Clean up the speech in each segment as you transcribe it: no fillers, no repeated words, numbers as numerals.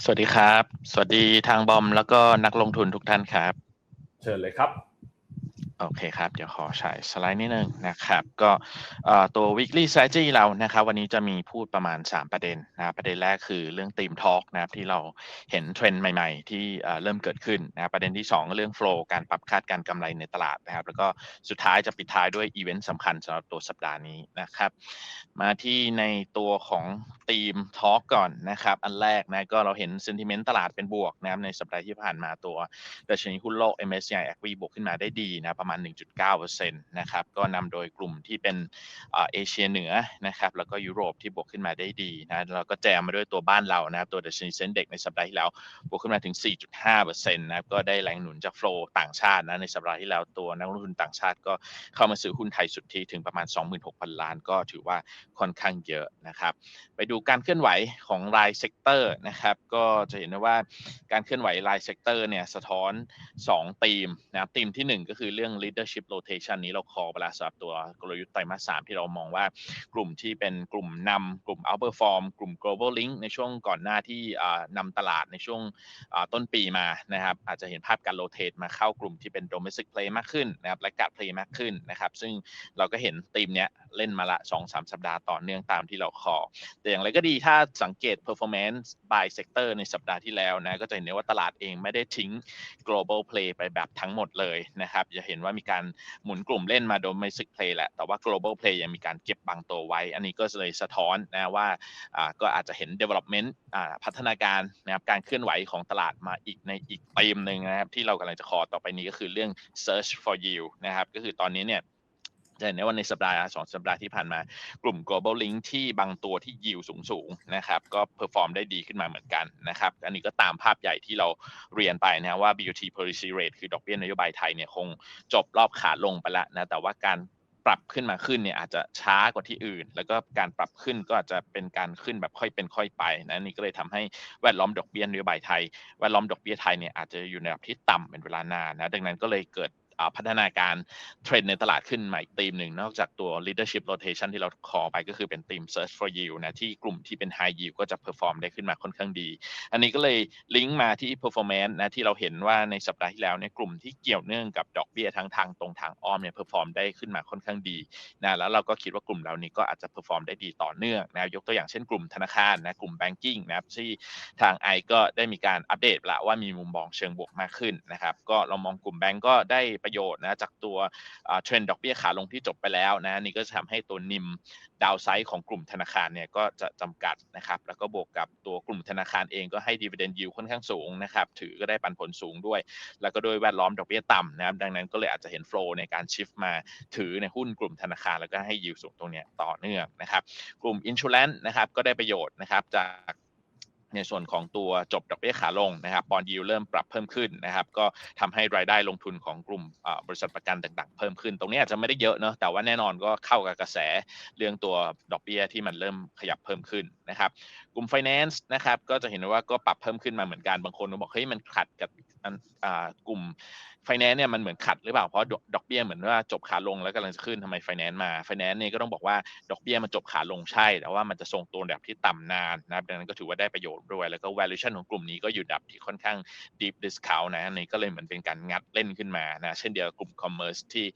สวัสดีครับ สวัสดีทางบอมแล้วก็นักลงทุนทุกท่านครับ เชิญเลยครับโอเคครับเดี๋ยวขอฉายสไลด์นิดนึงนะครับก็ตัว weekly strategy เรานะครับวันนี้จะมีพูดประมาณ3ประเด็นนะครับประเด็นแรกคือเรื่อง theme talk นะครับที่เราเห็นเทรนด์ใหม่ๆที่เริ่มเกิดขึ้นนะครับประเด็นที่2ก็เรื่อง flow การปรับคาดการณ์กำไรในตลาดนะครับแล้วก็สุดท้ายจะปิดท้ายด้วยอีเวนต์สำคัญสำหรับตัวสัปดาห์นี้นะครับมาที่ในตัวของ theme talk ก่อนนะครับอันแรกนะก็เราเห็น sentiment ตลาดเป็นบวกนะครับในสัปดาห์ที่ผ่านมาตัว ดัชนีหุ้นโลก MSCI ACWI บวกขึ้นมาได้ดีนะประมาณ 1.9% นะครับก็นำโดยกลุ่มที่เป็นเอเชียเหนือนะครับแล้วก็ยุโรปที่บวกขึ้นมาได้ดีนะแล้วก็แจมมาด้วยตัวบ้านเรานะครับตัวดัชนีเซ็นเด็กในสัปดาห์ที่แล้วบวกขึ้นมาถึง 4.5% นะครับก็ได้แรงหนุนจากโฟลต่างชาตินะในสัปดาห์ที่แล้วตัวนักลงทุนต่างชาติก็เข้ามาซื้อหุ้นไทยสุทธิถึงประมาณ 26,000 ล้านก็ถือว่าค่อนข้างเยอะนะครับไปดูการเคลื่อนไหวของรายเซกเตอร์นะครับก็จะเห็นได้ว่าการเคลื่อนไหวรายเซกเตอร์เนี่ยสะท้อน2ธีมนะครับธีมที่1ก็คือเรื่อง leadership rotation นี้เราคอเวลาสำหรับตัวกลยุทธ์ไตรมาส3ที่เรามองว่ากลุ่มที่เป็นกลุ่มนำกลุ่ม outperform กลุ่ม global link ในช่วงก่อนหน้าที่นำตลาดในช่วงต้นปีมานะครับอาจจะเห็นภาพการ rotate มาเข้ากลุ่มที่เป็น domestic play มากขึ้นนะครับและการ play มากขึ้นนะครับซึ่งเราก็เห็นธีมเนี้ยเล่นมาละ 2-3 สัปดาห์ต่อเนื่องตามที่เราคอแต่อย่างไรก็ดีถ้าสังเกต performance by sector ในสัปดาห์ที่แล้วนะก็จะเห็นได้ว่าตลาดเองไม่ได้ทิ้ง global play ไปแบบทั้งหมดเลยนะครับจะเห็นว่ามีการหมุนกลุ่มเล่นมา domestic play แหละแต่ว่า global play ยังมีการเก็บบางตัวไว้อันนี้ก็เลยสะท้อนนะว่าก็อาจจะเห็น development พัฒนาการนะครับการเคลื่อนไหวของตลาดมาอีกในอีกธีมหนึ่งนะครับที่เรากำลังจะขอต่อไปนี้ก็คือเรื่อง search for yield นะครับก็คือตอนนี้เนี่ยจะเห็นได้ว่าในสัปดาห์2สัปดาห์ที่ผ่านมากลุ่ม global link ที่บางตัวที่ yield สูงๆนะครับก็ perform ได้ดีขึ้นมาเหมือนกันนะครับอันนี้ก็ตามภาพใหญ่ที่เราเรียนไปนะว่า BOT policy rate คือดอกเบี้ยนโยบายไทยเนี่ยคงจบรอบขาลงไปแล้วนะแต่ว่าการปรับขึ้นมาขึ้นเนี่ยอาจจะช้ากว่าที่อื่นแล้วก็การปรับขึ้นก็อาจจะเป็นการขึ้นแบบค่อยเป็นค่อยไปนะนี่ก็เลยทำให้แวดล้อมดอกเบี้ยนโยบายไทยแวดล้อมดอกเบี้ยไทยเนี่ยอาจจะอยู่ในระดับที่ต่ำเป็นเวลานานนะดังนั้นก็เลยเกิดพัฒนาการเทรนด์ในตลาดขึ้นใหม่ธีมหนึ่งนอกจากตัว leadership rotation ที่เราขอไปก็คือเป็นธีม search for yield นะที่กลุ่มที่เป็น high yield ก็จะ perform ได้ขึ้นมาค่อนข้างดีอันนี้ก็เลยลิงก์มาที่ performance นะที่เราเห็นว่าในสัปดาห์ที่แล้วเนี่ยกลุ่มที่เกี่ยวเนื่องกับดอกเบี้ยทั้งทางตรงทางอ้อมเนี่ย perform ได้ขึ้นมาค่อนข้างดีนะแล้วเราก็คิดว่ากลุ่มเหล่านี้ก็อาจจะ perform ได้ดีต่อเนื่องนะยกตัวอย่างเช่นกลุ่มธนาคารนะกลุ่ม banking นะครับที่ทางไอก็ได้มีการอัปเดตละว่ามีมุมมองเชิงบวกมากขึ้นนะครับก็เรามองกลุ่มแบงก์ก็ได้ประโยชน์นะจากตัวเทรนด์ดอกเบี้ยขาลงที่จบไปแล้วนะนี่ก็จะทำให้ตัวนิมดาวไซด์ของกลุ่มธนาคารเนี่ยก็จะจำกัดนะครับแล้วก็บวกกับตัวกลุ่มธนาคารเองก็ให้ dividend yield ค่อนข้างสูงนะครับถือก็ได้ปันผลสูงด้วยแล้วก็โดยแวดล้อมดอกเบี้ยต่ำนะครับดังนั้นก็เลยอาจจะเห็น flow ในการ shift มาถือในหุ้นกลุ่มธนาคารแล้วก็ให้ yield สูงตรงนี้ต่อเนื่องนะครับกลุ่ม insurance นะครับก็ได้ประโยชน์นะครับจากในส่วนของตัวจบดอกเบี้ยขาลงนะครับบอนด์ยิลเริ่มปรับเพิ่มขึ้นนะครับก็ทำให้รายได้ลงทุนของกลุ่มบริษัทประกันต่างๆเพิ่มขึ้นตรงนี้อาจจะไม่ได้เยอะเนาะแต่ว่าแน่นอนก็เข้ากับกระแสเรื่องตัวดอกเบี้ยที่มันเริ่มขยับเพิ่มขึ้นนะครับกลุ่ม finance นะครับก็จะเห็นว่าก็ปรับเพิ่มขึ้นมาเหมือนกันบางคนก็บอกเฮ้ยมันขัดกับกลุ่มไฟแนนซ์เนี่ยมันเหมือนขัดหรือเปล่าเพราะดอกเบี้ยเหมือนว่าจบขาลงแล้วกำลังจะขึ้นทำไมไฟแนนซ์มาไฟแนนซ์เนี่ยก็ต้องบอกว่าดอกเบี้ยมันจบขาลงใช่แต่ว่ามันจะทรงตัวแบบที่ต่ำนานนะครับดังนั้นก็ถือว่าได้ประโยชน์ด้วยแล้วก็ valuation ของกลุ่มนี้ก็อยู่ดับที่ค่อนข้าง deep discount นะนี่ก็เลยเหมือนเป็นการงัดเล่นขึ้นมานะเช่นเดียวกับกลุ่ม commerce ที่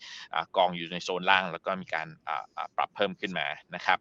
กองอยู่ในโซนล่างแล้วก็มีการปรับเพิ่มขึ้นมานะครับ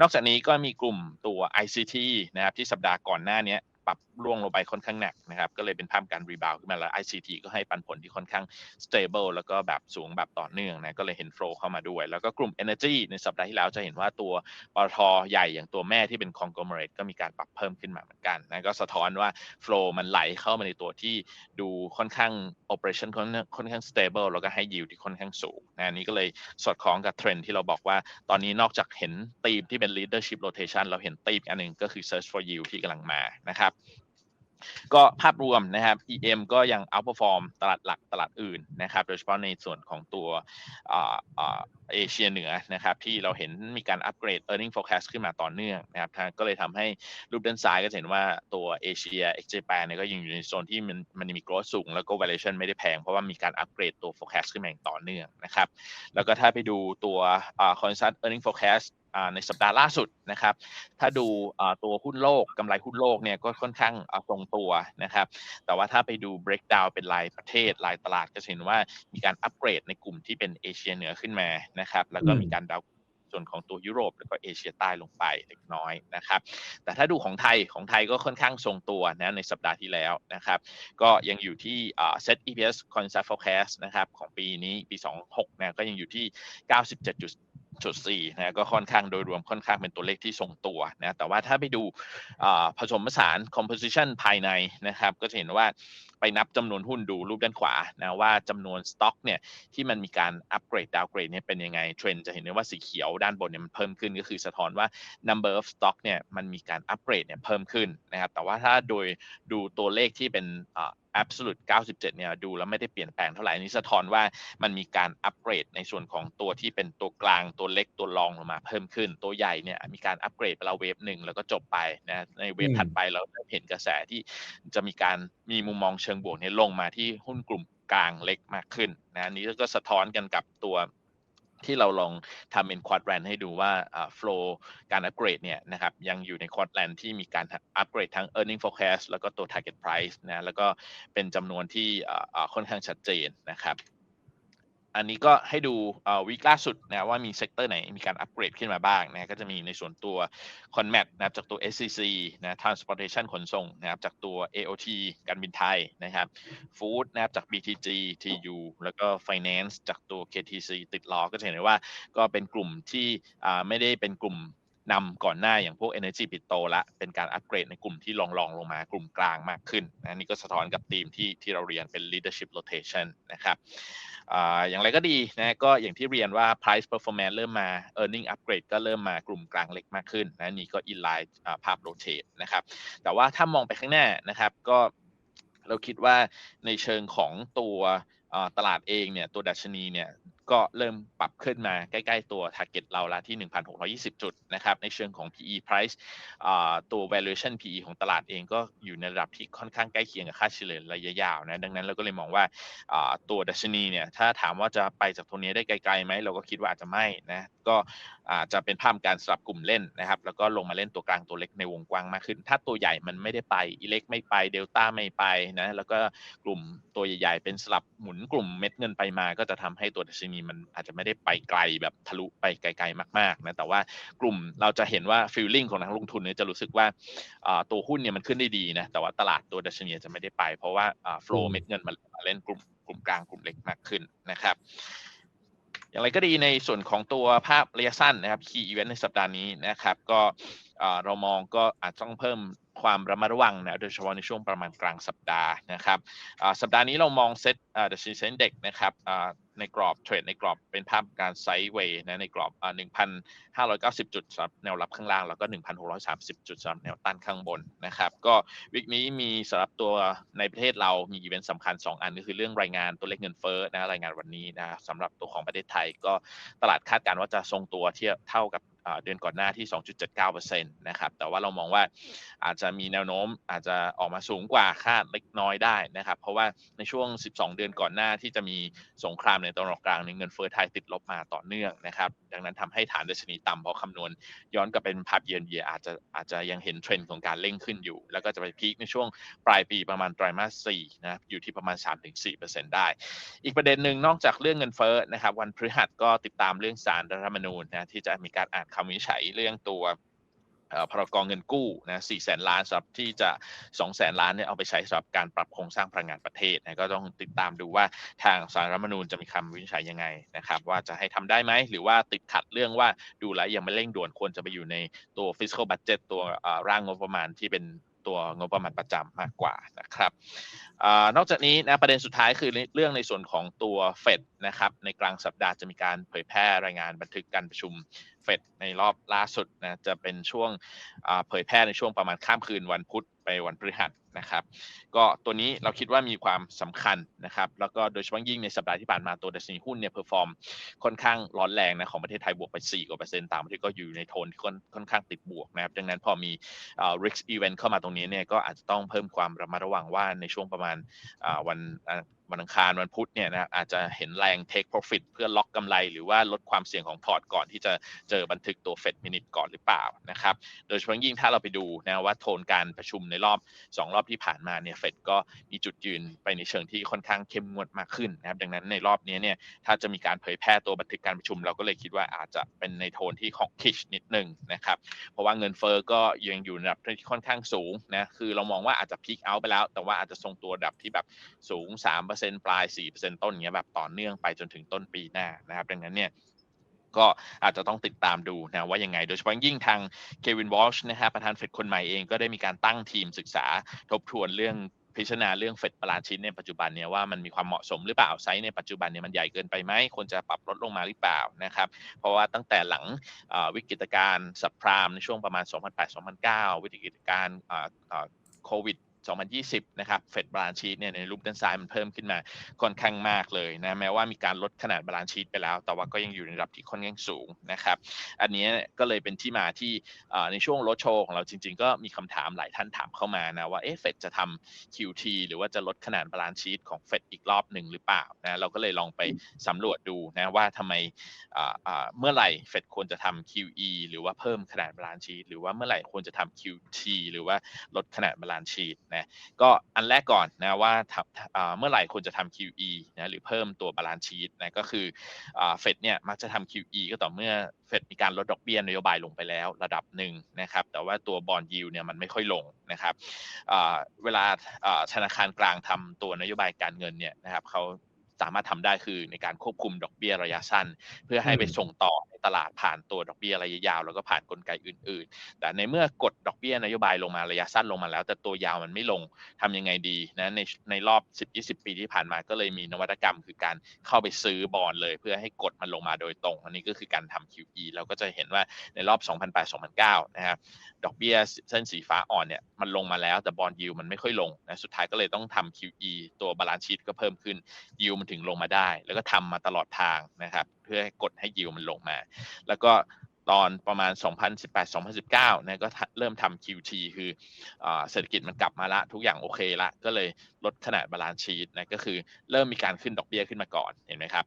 นอกจากนี้ก็มีกลุ่มตัว ICT นะครับที่สัปดาห์ก่อนหน้านี้ปรับร่วงลงไปค่อนข้างหนักนะครับก็เลยเป็นภาพการรีบาวขึ้นมาแล้ว ICT ก็ให้ปันผลที่ค่อนข้าง stable แล้วก็แบบสูงแบบต่อเนื่องนะก็เลยเห็น flow เข้ามาด้วยแล้วก็กลุ่ม energy ในสัปดาห์ที่แล้วจะเห็นว่าตัวปตทใหญ่อย่างตัวแม่ที่เป็น conglomerate ก็มีการปรับเพิ่มขึ้นมาเหมือนกันนะก็สะท้อนว่า flow มันไหลเข้ามาในตัวที่ดูค่อนข้าง operation ค่อนข้าง stable แล้วก็ให้ yield ที่ค่อนข้างสูงนะนี้ก็เลยสอดคล้องกับเทรนด์ที่เราบอกว่าตอนนี้นอกจากเห็นธีมที่เป็น leadership rotation เราเห็นธีมอันนึงก็คือ search for yield ที่กำลังมานะครับก็ภาพรวมนะครับ EM ก็ยัง outperform ตลาดหลักตลาดอื่นนะครับโดยเฉพาะในส่วนของตัวเอเชียเหนือนะครับที่เราเห็นมีการอัปเกรด earning forecast ขึ้นมาต่อเนื่องนะครับก็เลยทำให้รูปด้านซ้ายก็จะเห็นว่าตัวเอเชีย ex Japan เนี่ยก็ยังอยู่ในโซนที่มันมี growth สูงแล้วก็ valuation ไม่ได้แพงเพราะว่ามีการอัปเกรดตัว forecast ขึ้นมาอย่างต่อเนื่องนะครับแล้วก็ถ้าไปดูตัวconsensus earning forecast ในสัปดาห์ล่าสุดนะครับถ้าดูตัวหุ้นโลกกำไรหุ้นโลกเนี่ยก็ค่อนข้างทรงตัวนะครับแต่ว่าถ้าไปดู breakdown เป็นรายประเทศรายตลาดก็จะเห็นว่ามีการอัปเกรดในกลุ่มที่เป็นเอเชียเหนือขึ้นมานะครับแล้วก็มีการดาวส่วนของตัวยุโรปแล้วก็เอเชียใต้ลงไปเล็กน้อยนะครับแต่ถ้าดูของไทยก็ค่อนข้างทรงตัวนะในสัปดาห์ที่แล้วนะครับก็ยังอยู่ที่Set EPS Consensus Forecast นะครับของปีนี้ปี26นะก็ยังอยู่ที่97.4นะก็ค่อนข้างโดยรวมค่อนข้างเป็นตัวเลขที่ทรงตัวนะแต่ว่าถ้าไปดูผสมผสาน composition ภายในนะครับก็จะเห็นว่าไปนับจำนวนหุ้นดูรูปด้านขวานะว่าจำนวนสต็อกเนี่ยที่มันมีการอัปเกรดดาวเกรดเนี่ยเป็นยังไงเทรนด์จะเห็นได้ว่าสีเขียวด้านบนเนี่ยมันเพิ่มขึ้นก็คือสะท้อนว่า number of stock เนี่ยมันมีการอัปเกรดเนี่ยเพิ่มขึ้นนะครับแต่ว่าถ้าโดยดูตัวเลขที่เป็นabsolute 97เนี่ยดูแล้วไม่ได้เปลี่ยนแปลงเท่าไหร่นี่สะท้อนว่ามันมีการอัปเกรดในส่วนของตัวที่เป็นตัวกลางตัวเล็กตัวรองลงมาเพิ่มขึ้นตัวใหญ่เนี่ยมีการอัปเกรดไปแล้วเวฟหนึ่งแล้วก็จบไปนะในเวฟถัดไปเราเห็นกระแสที่จะมีมุมมองเชิงบวกเนี่ยลงมาที่หุ้นกลุ่มกลางเล็กมากขึ้นนะนี้ก็สะท้อนกันกับตัวที่เราลองทำเป็นควอดแรนให้ดูว่าflow การอัปเกรดเนี่ยนะครับยังอยู่ในควอดแรนที่มีการอัปเกรดทั้ง earning forecast แล้วก็ตัว target price นะแล้วก็เป็นจำนวนที่ค่อนข้างชัดเจนนะครับอันนี้ก็ให้ดูวีคล่าสุดนะว่ามีเซกเตอร์ไหนมีการอัปเกรดขึ้นมาบ้างนะก็จะมีในส่วนตัว Conmat นะครับจากตัว SCC นะ Transportation ขนส่งนะครับจากตัว AOT การบินไทยนะครับ Food นะครับจาก BTG TU แล้วก็ Finance จากตัว KTC ติดล้อก็จะเห็นได้ว่าก็เป็นกลุ่มที่ไม่ได้เป็นกลุ่มนำก่อนหน้าอย่างพวก Energy ปิโตรละเป็นการอัปเกรดในกลุ่มที่ลองลงมากลุ่มกลางมากขึ้นนะนี่ก็สะท้อนกับธีมที่เราเรียนเป็น leadership rotation นะครับอย่างไรก็ดีนะก็อย่างที่เรียนว่า price performance เริ่มมา earning upgrade ก็เริ่มมากลุ่มกลางเล็กมากขึ้นนะนี่ก็ inline ภาพ rotate นะครับแต่ว่าถ้ามองไปข้างหน้านะครับก็เราคิดว่าในเชิงของตัวตลาดเองเนี่ยตัวดัชนีเนี่ยก็เริ่มปรับขึ้นมาใกล้ๆตัว target เราละที่ 1,620 จุดนะครับในเชิงของ PE price ตัว valuation PE ของตลาดเองก็อยู่ในระดับที่ค่อนข้างใกล้เคียงกับค่าเฉลี่ยระยะยาวนะดังนั้นเราก็เลยมองว่าตัวดัชนีเนี่ยถ้าถามว่าจะไปจากตรงนี้ได้ไกลๆไหมเราก็คิดว่าอาจจะไม่นะก็อาจจะเป็นภาพการสลับกลุ่มเล่นนะครับแล้วก็ลงมาเล่นตัวกลางตัวเล็กในวงกว้างมากขึ้นถ้าตัวใหญ่มันไม่ได้ไปอีเล็กไม่ไปเดลต้าไม่ไปนะแล้วก็กลุ่มตัวใหญ่ๆเป็นสลับหมุนกลุ่มเม็ดเงินไปมาก็จะทำให้ตัวดัชนีมันอาจจะไม่ได้ไปไกลแบบทะลุไปไกลๆมากๆนะแต่ว่ากลุ่มเราจะเห็นว่าฟีลลิ่งของนักลงทุนเนี่ยจะรู้สึกว่าตัวหุ้นเนี่ยมันขึ้นได้ดีนะแต่ว่าตลาดตัวดัชนีจะไม่ได้ไปเพราะว่าโฟลว์เม็ดเงินมาเล่นกลุ่มกลางกลุ่มเล็กมากขึ้นนะครับอย่างไรก็ดีในส่วนของตัวภาพระยะสั้นนะครับ Key Event ในสัปดาห์นี้นะครับก็เรามองก็อาจต้องเพิ่มความระมัดระวังนะโดยเฉพาะในช่วงประมาณกลางสัปดาห์นะครับสัปดาห์นี้เรามองเซ็ตดัชนีเซ็นเด็กนะครับในกรอบเทรดในกรอบเป็นภาพการไซด์เวย์นะในกรอบ 1,590 จุดสำหรับแนวรับข้างล่างแล้วก็ 1,630 จุดสำหรับแนวต้านข้างบนนะครับก็วิกนี้มีสำหรับตัวในประเทศเรามีอีเวนต์สำคัญ2อันก็คือเรื่องรายงานตัวเลขเงินเฟ้อนะรายงานวันนี้นะสำหรับตัวของประเทศไทยก็ตลาดคาดการณ์ว่าจะทรงตัวเท่ากับเดือนก่อนหน้าที่ 2.79% นะครับแต่ว่าเรามองว่าอาจจะมีแนวโน้มอาจจะออกมาสูงกว่าคาดเล็กน้อยได้นะครับเพราะว่าในช่วง12เดือนก่อนหน้าที่จะมีสงครามในตะวันออกกลางเงินเฟ้อไทยติดลบมาต่อเนื่องนะครับดังนั้นทำให้ฐานดัชนีต่ำเพราะคำนวณย้อนกลับเป็นภาพเยือนเยียอาจจะยังเห็นเทรนด์ของการเร่งขึ้นอยู่แล้วก็จะไปพีคในช่วงปลายปีประมาณไตรมาส4นะอยู่ที่ประมาณ 3-4% ได้อีกประเด็นหนึ่งนอกจากเรื่องเงินเฟ้อนะครับวันพฤหัสก็ติดตามเรื่องศาลรัฐธรรมนูญนะที่จะมีการอ่านคำวินิจฉัยเรื่องตัวพรกเงินกู้นะ400,000 ล้านสำหรับที่จะ 200,000 ล้านเนี่ยเอาไปใช้สำหรับการปรับโครงสร้างพลังงานประเทศนะก็ต้องติดตามดูว่าทางศาลรัฐธรรมนูญจะมีคำวินิจฉัยยังไงนะครับว่าจะให้ทำได้ไหมหรือว่าติดขัดเรื่องว่าดูแล้วยังไม่เร่งด่วนควรจะไปอยู่ในตัว fiscal budget ตัวร่างงบประมาณที่เป็นตัวงบประมาณประจำมากกว่านะครับนอกจากนี้นะประเด็นสุดท้ายคือเรื่องในส่วนของตัวเฟดนะครับในกลางสัปดาห์จะมีการเผยแพร่รายงานบันทึกการประชุมเฟดในรอบล่าสุดนะจะเป็นช่วงเผยแพร่ในช่วงประมาณข้ามคืนวันพุธไปวันพฤหัสนะครับก็ตัวนี้เราคิดว่ามีความสำคัญนะครับแล้วก็โดยเฉพาะยิ่งในสัปดาห์ที่ผ่านมาตัวดัชนีหุ้นเนี่ยเพอร์ฟอร์มค่อนข้างร้อนแรงนะของประเทศไทยบวกไป4%ต่างประเทศก็อยู่ในโทนที่ค่อนข้างติดบวกนะครับดังนั้นพอมีrisk event เข้ามาตรงนี้เนี่ยก็อาจจะต้องเพิ่มความระมัดระวังว่าในช่วงประมาณวัน วันอังคารวันพุธเนี่ยนะอาจจะเห็นแรง take profit เพื่อล็อกกำไรหรือว่าลดความเสี่ยงของพอร์ตก่อนที่จะเจอบันทึกตัว Fed Minute ก่อนหรือเปล่านะครับโดยเฉพาะยิ่งถ้าเราไปดูนะว่าโทนการประชุมในรอบ2รอบที่ผ่านมาเนี่ย Fed ก็มีจุดยืนไปในเชิงที่ค่อนข้างเข้มงวดมากขึ้นนะครับดังนั้นในรอบนี้เนี่ยถ้าจะมีการเผยแพร่ตัวบันทึกการประชุมเราก็เลยคิดว่าอาจจะเป็นในโทนที่ของ Kish นิดนึงนะครับเพราะว่าเงินเฟ้อก็ยังอยู่ในระดับที่ค่อนข้างสูงนะคือเรามองว่าอาจจะ peak out ไปแล้วแต่ว่าอาจจะทรงตัวระดับที่แบบสูง 3% ปลาย 4% ต้นเงี้ยแบบต่อเนื่องไปจนถึงต้นปีหน้านะครับดังนั้นเนี่ยก็อาจจะต้องติดตามดูนะว่ายังไงโดยเฉพาะยิ่งทางเควินวอลช์นะครับประธานเฟดคนใหม่เองก็ได้มีการตั้งทีมศึกษาทบทวนเรื่องพิจารณาเรื่องเฟดบาลานซ์ชีทในปัจจุบันเนี่ยว่ามันมีความเหมาะสมหรือเปล่าไซส์ในปัจจุบันเนี่ยมันใหญ่เกินไปไหมควรจะปรับลดลงมาหรือเปล่านะครับเพราะว่าตั้งแต่หลังวิกฤตการณ์ซับไพรม์ในช่วงประมาณ 2008-2009 วิกฤตการณ์โควิด2020นะครับเฟดบาลานซ์ชีทเนี่ยในรูปด้านซ้ายมันเพิ่มขึ้นมาค่อนข้างมากเลยนะแม้ว่ามีการลดขนาดบาลานซ์ชีทไปแล้วแต่ว่าก็ยังอยู่ในระดับที่ค่อนข้างสูงนะครับอันนี้ก็เลยเป็นที่มาที่ในช่วงโรดโชว์ของเราจริงๆก็มีคำถามหลายท่านถามเข้ามานะว่าเฟดจะทำ QT หรือว่าจะลดขนาดบาลานซ์ชีทของเฟดอีกรอบหนึ่งหรือเปล่านะเราก็เลยลองไปสำรวจดูนะว่าทำไมเมื่อไหร่เฟดควรจะทำ QE หรือว่าเพิ่มขนาดบาลานซ์ชีทหรือว่าเมื่อไหร่ควรจะทำ QT หรือว่าลดขนาดบาลานซ์ชีทนะก็อันแรกก่อนนะว่าเมื่อไหร่ควรจะทำ QE นะหรือเพิ่มตัวบาลานซ์ชีทนะก็คือเฟดเนี่ยมักจะทำ QE ก็ต่อเมื่อเฟดมีการลดดอกเบี้ยนโยบายลงไปแล้วระดับหนึ่งนะครับแต่ว่าตัวบอนด์ยิลด์เนี่ยมันไม่ค่อยลงนะครับเวลาธนาคารกลางทำตัวนโยบายการเงินเนี่ยนะครับเขาสามารถทำได้คือในการควบคุมดอกเบี้ยระยะสั้นเพื่อให้ไปส่งต่อในตลาดผ่านตัวดอกเบี้ยระยะยาวแล้วก็ผ่านกลไกอื่นๆแต่ในเมื่อกดดอกเบี้ยนโยบายลงมาระยะสั้นลงมาแล้วแต่ตัวยาวมันไม่ลงทำยังไงดีนะในรอบ 10-20 ปีที่ผ่านมาก็เลยมีนวัตกรรมคือการเข้าไปซื้อบอนด์เลยเพื่อให้กดมันลงมาโดยตรงอันนี้ก็คือการทำ QE เราก็จะเห็นว่าในรอบ 2008-2009 นะครับดอกเบี้ยเส้นสีฟ้าอ่อนเนี่ยมันลงมาแล้วแต่บอนด์ยิลด์มันไม่ค่อยลงนะสุดท้ายก็เลยต้องทำ QE ตัวบาลานซ์ชีทก็เพิ่มขึ้นยิลด์มันถึงลงมาได้แล้วก็ทำมาตลอดทางนะครับเพื่อให้กดให้ยิลด์มันลงมาแล้วก็ตอนประมาณ 2018-2019 นะก็เริ่มทำ QT คือเศรษฐกิจมันกลับมาละทุกอย่างโอเคละก็เลยลดขนาดบาลานซ์ชีทนะก็คือเริ่มมีการขึ้นดอกเบี้ยขึ้นมาก่อนเห็นไหมครับ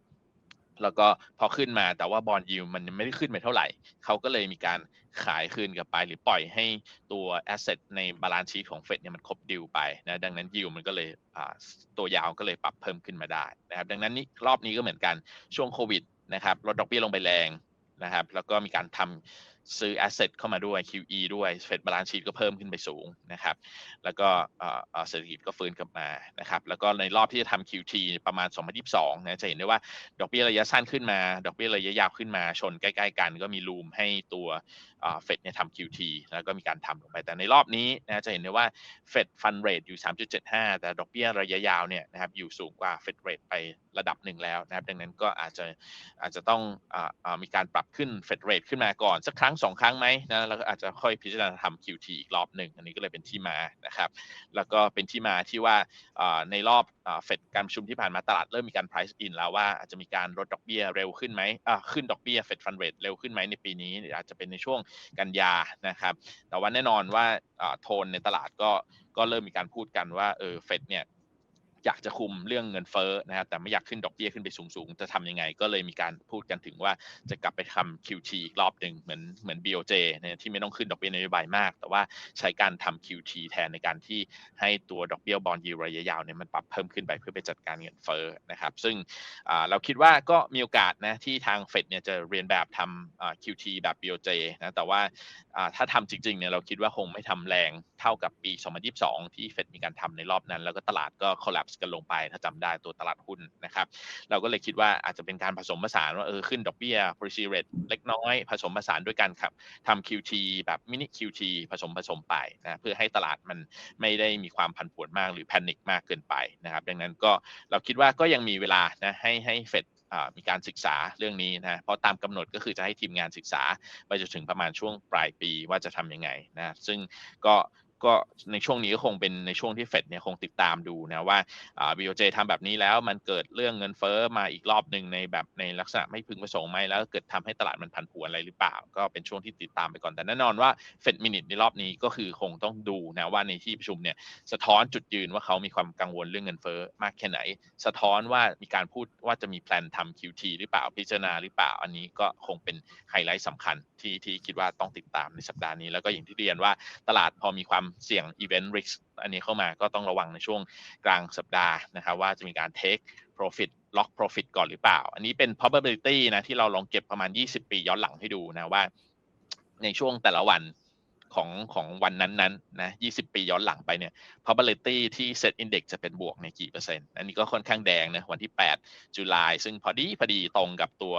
แล้วก็พอขึ้นมาแต่ว่าบอนด์ยิลด์มันไม่ได้ขึ้นไปเท่าไหร่เขาก็เลยมีการขายคืนกลับไปหรือปล่อยให้ตัวแอสเซทในบาลานซ์ชีทของเฟดเนี่ยมันครบดิวไปนะดังนั้นยิลด์มันก็เลยตัวยาวก็เลยปรับเพิ่มขึ้นมาได้นะครับดังนั้นนี่รอบนี้ก็เหมือนกันช่วงโควิดนะครับลดดอกเบี้ยลงไปแรงนะครับแล้วก็มีการทำซื้อแอสเซทเข้ามาด้วย QE ด้วยเฟดบาลานซ์ชีทก็เพิ่มขึ้นไปสูงนะครับแล้วก็เศรษฐกิจก็ฟื้นกลับมานะครับแล้วก็ในรอบที่จะทำ QT ประมาณ 2022 นะจะเห็นได้ว่าดอกเบี้ยระยะสั้นขึ้นมาดอกเบี้ยระยะยาวขึ้นมาชนใกล้ๆกันก็มีรูมให้ตัวเฟดเนี่ยทำ QT แล้วก็มีการทำลงไปแต่ในรอบนี้นะจะเห็นได้ว่าเฟดฟันเรทอยู่ 3.75 แต่ดอกเบี้ยระยะยาวเนี่ยนะครับอยู่สูงกว่าเฟดเรทไประดับหนึ่งแล้วนะครับดังนั้นก็อาจจะต้องมีการปรับขึ้นเฟดเรทขึ้นมาก่อนสักครั้ง2ครั้งไหมนะแล้วก็อาจจะค่อยพิจารณาทำ QT อีกรอบหนึ่งอันนี้ก็เลยเป็นที่มานะครับแล้วก็เป็นที่มาที่ว่าในรอบเฟดการประชุมที่ผ่านมาตลาดเริ่มมีการ price in แล้วว่าอาจจะมีการลดดอกเบี้ยเร็วขึ้นไหมขึ้นดอกเบี้ยเฟดฟันเรทเร็วขึ้นไหมในปีนี้หรืออาจจะเป็นในช่วงกันยานะครับแต่ว่าแน่นอนว่าโทนในตลาดก็เริ่มมีการพูดกันว่าเฟดเนี่ยอยากจะคุมเรื่องเงินเฟ้อนะครับแต่ไม่อยากขึ้นดอกเบี้ยขึ้นไปสูงๆจะทำยังไงก็เลยมีการพูดกันถึงว่าจะกลับไปทำ QT อีกรอบหนึ่งเหมือน BOJ เนี่ยที่ไม่ต้องขึ้นดอกเบี้ยนโยบายมากแต่ว่าใช้การทำ QT แทนในการที่ให้ตัวดอกเบี้ยบอนด์ยิลด์ระยะยาวเนี่ยมันปรับเพิ่มขึ้นไปเพื่อไปจัดการเงินเฟ้อนะครับซึ่งเราคิดว่าก็มีโอกาสนะที่ทางเฟดเนี่ยจะเรียนแบบทำQT แบบ BOJ นะแต่ว่าถ้าทำจริงๆเนี่ยเราคิดว่าคงไม่ทำแรงเท่ากับปี 2022 ที่เฟดมีการทำในรอบนั้นแล้วก็ตลาดก็ collapse กันลงไปถ้าจำได้ตัวตลาดหุ้นนะครับเราก็เลยคิดว่าอาจจะเป็นการผสมผสานว่าขึ้นดอกเบี้ย policy rate เล็กน้อยผสมผสานด้วยกันครับทำ QT แบบมินิ QT ผสมไปนะเพื่อให้ตลาดมันไม่ได้มีความผันผวนมากหรือแพนิคมากเกินไปนะครับดังนั้นก็เราคิดว่าก็ยังมีเวลานะให้เฟดมีการศึกษาเรื่องนี้นะเพราะตามกำหนดก็คือจะให้ทีมงานศึกษาไปจนถึงประมาณช่วงปลายปีว่าจะทำยังไงนะซึ่งก็ ก็ในช่วงนี้ก็คงเป็นในช่วงที่เฟดเนี่ยคงติดตามดูนะว่าBOJ ทำแบบนี้แล้วมันเกิดเรื่องเงินเฟ้อมาอีกรอบหนึ่งในแบบในลักษณะไม่พึงประสงค์ไหมแล้วเกิดทำให้ตลาดมันผันผวนอะไรหรือเปล่าก็เป็นช่วงที่ติดตามไปก่อนแต่แน่นอนว่า Fed Minute ในรอบนี้ก็คือคงต้องดูนะว่าในที่ประชุมเนี่ยสะท้อนจุดยืนว่าเขามีความกังวลเรื่องเงินเฟ้อมากแค่ไหนสะท้อนว่ามีการพูดว่าจะมีแพลนทำ QT หรือเปล่าพิจารณาหรือเปล่าอันนี้ก็คงเป็นไฮไลท์สำคัญที่คิดว่าต้องติดตามในสัปดาห์นี้แล้วก็อย่างที่เรียนว่าตลาดพอมีความเสี่ยง Event Risk อันนี้เข้ามาก็ต้องระวังในช่วงกลางสัปดาห์นะครับว่าจะมีการ take profit lock profit ก่อนหรือเปล่าอันนี้เป็น probability นะที่เราลองเก็บประมาณ20ปีย้อนหลังให้ดูนะว่าในช่วงแต่ละวันของวันนั้นๆนะ20ปีย้อนหลังไปเนี่ย probability ที่ set index จะเป็นบวกในกี่เปอร์เซ็นต์อันนี้ก็ค่อนข้างแดงนะวันที่8ตุลาซึ่งพอดีตรงกับตัว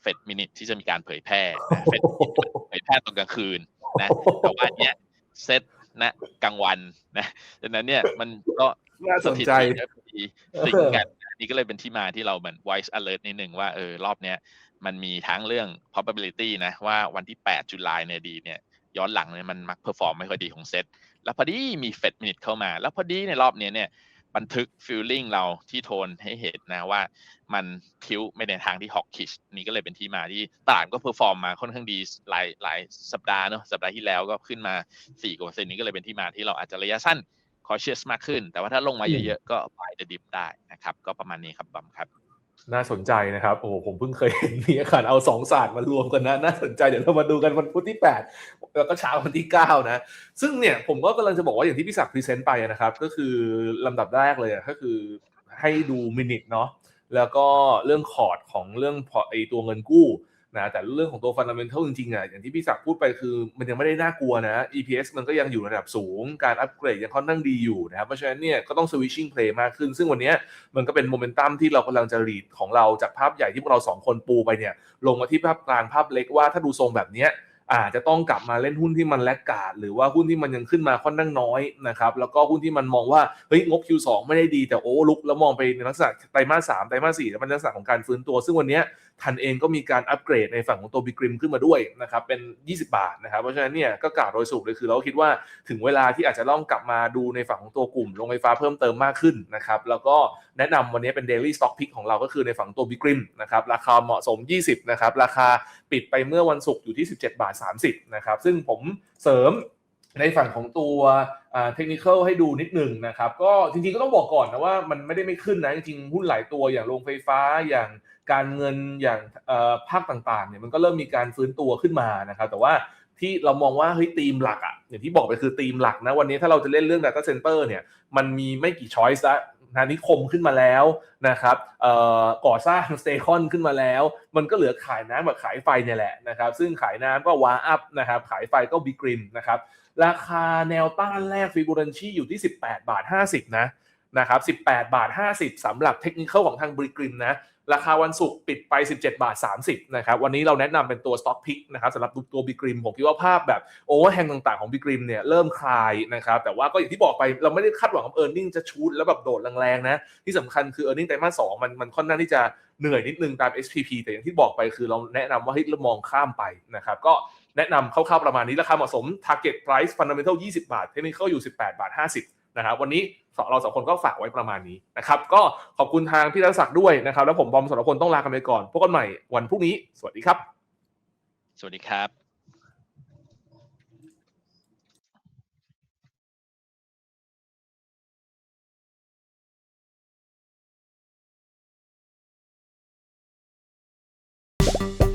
Fed Minute ที่จะมีการเผยแพร่นะ Fed Minute เผยแพร่ตอนกลางคืนนะแต่ว่าเนี้ยเซตนะกลางวันนะดังนั้นเนี่ยมันก็สถิติพอดีซิงกันนี่ก็เลยเป็นที่มาที่เราเหมือน voice alert นิดนึงว่ารอบเนี้ยมันมีทั้งเรื่อง probability นะว่าวันที่8ตุลาเนี่ยดีเนี่ยย้อนหลังเนี่ยมันมักเพอร์ฟอร์มไม่ค่อยดีของเซตแล้วพอดีมี Fed Minute เข้ามาแล้วพอดีในรอบนี้เนี่ยบันทึก feeling เราที่โทนให้เห็นนะว่ามันคิ้วไม่ในทางที่ hawkish นี่ก็เลยเป็นที่มาที่ตลาดก็เพอร์ฟอร์มมาค่อนข้างดีหลายสัปดาห์เนอะสัปดาห์ที่แล้วก็ขึ้นมา4%นี้ก็เลยเป็นที่มาที่เราอาจจะระยะสั้น cautious มากขึ้นแต่ว่าถ้าลงมาเยอะๆก็ buy the dip ได้นะครับก็ประมาณนี้ครับบอมครับน่าสนใจนะครับโอ้ผมเพิ่งเคยเห็นมีอาคารเอา2ศาสตร์มารวมกันนะน่าสนใจเดี๋ยวเรามาดูกันวันพุธที่8แล้วก็เช้าวันที่9นะซึ่งเนี่ยผมก็กำลังจะบอกว่าอย่างที่พี่ศักดิ์พรีเซนต์ไปนะครับก็คือลำดับแรกเลยก็คือให้ดูมินิทเนาะแล้วก็เรื่องคอร์ดของเรื่องไอตัวเงินกู้นะแต่เรื่องของตัวฟันดัมเมนทัลจริงๆอย่างที่พี่ศักดิ์พูดไปคือมันยังไม่ได้น่ากลัวนะ EPS มันก็ยังอยู่ระดับสูงการอัปเกรดยังค่อนข้างดีอยู่นะครับเพราะฉะนั้นเนี่ยก็ต้อง switching play มากขึ้นซึ่งวันนี้มันก็เป็นโมเมนตัมที่เรากำลังจะ lead ของเราจากภาพใหญ่ที่พวกเรา2คนปูไปเนี่ยลงมาที่ภาพกลางภาพเล็กว่าถ้าดูทรงแบบนี้อาจจะต้องกลับมาเล่นหุ้นที่มันแลกการ์ดหรือว่าหุ้นที่มันยังขึ้นมาค่อนข้างน้อยนะครับแล้วก็หุ้นที่มันมองว่าเฮ้ยงบ Q2 ไม่ได้ดีแต่โอ้ลุกแล้วมองไปในลักษณะไตรมาส3ไตรมาส4แล้วมันลักษณะของการฟื้นตัวซึ่งวันนี้ทันเองก็มีการอัปเกรดในฝั่งของตัวบิกริมขึ้นมาด้วยนะครับเป็น20 บาทนะครับเพราะฉะนั้นเนี่ยก็กล่าวโดยสรุปเลยคือเราคิดว่าถึงเวลาที่อาจจะต้องกลับมาดูในฝั่งของตัวกลุ่มโรงไฟฟ้าเพิ่มเติมมากขึ้นนะครับแล้วก็แนะนำวันนี้เป็น daily stock pick ของเราก็คือในฝั่งตัวบิกริมนะครับราคาเหมาะสม20นะครับราคาปิดไปเมื่อวันศุกร์อยู่ที่17.30 บาทนะครับซึ่งผมเสริมในฝั่งของตัวเทคนิคให้ดูนิดหนึ่งนะครับก็จริงๆก็ต้องบอกก่อนนะว่ามันไม่ได้ไม่ขึ้นนะจริงๆหุ้นหลายตัวอย่างโรงไฟฟ้าอย่างการเงินอย่างภาคต่างๆเนี่ยมันก็เริ่มมีการฟื้นตัวขึ้นมานะครับแต่ว่าที่เรามองว่าเฮ้ยธีมหลักอ่ะอย่างที่บอกไปคือธีมหลักนะวันนี้ถ้าเราจะเล่นเรื่อง Data Center เนี่ยมันมีไม่กี่ choice ละนิคมขึ้นมาแล้วนะครับก่อสร้างสเตชันขึ้นมาแล้วมันก็เหลือขายน้ำกับขายไฟเนี่ยแหละนะครับซึ่งขายน้ำก็วาอัพนะครับขายไฟก็บิกริมนะครับราคาแนวต้านแรกฟิบูรันชีอยู่ที่18.50 บาทนะครับ18.50 บาทสำหรับเทคนิคของทางบิกริมนะราคาวันศุกร์ปิดไป17.30 บาทนะครับวันนี้เราแนะนำเป็นตัว Stock Pick นะครับสำหรับตัวบิกริมผมคิดว่าภาพแบบโอเวอร์แฮงต่างๆของบิกริมเนี่ยเริ่มคลายนะครับแต่ว่าก็อย่างที่บอกไปเราไม่ได้คาดหวังกับ earning จะชูดแล้วแบบโดดแรงๆนะที่สำคัญคือ earning ไตรมาส2มันค่อนข้างที่จะเหนื่อยนิดนึงตาม SPP แต่อย่างที่บอกไปคือเราแนะนำว่าให้เรามองข้ามไปนะครับก็แนะนำคร่าวๆประมาณนี้ราคาเหมาะสม target price fundamental 20 บาท technical อยู่18.50 บาทนะครับวันนี้เรา2คนก็ฝากไว้ประมาณนี้นะครับก็ขอบคุณทางพี่รัตศักดิ์ด้วยนะครับแล้วผมบอมสรพลต้องลากันไปก่อนพบกันใหม่วันพรุ่งนี้สวัสดีครับสวัสดีครับ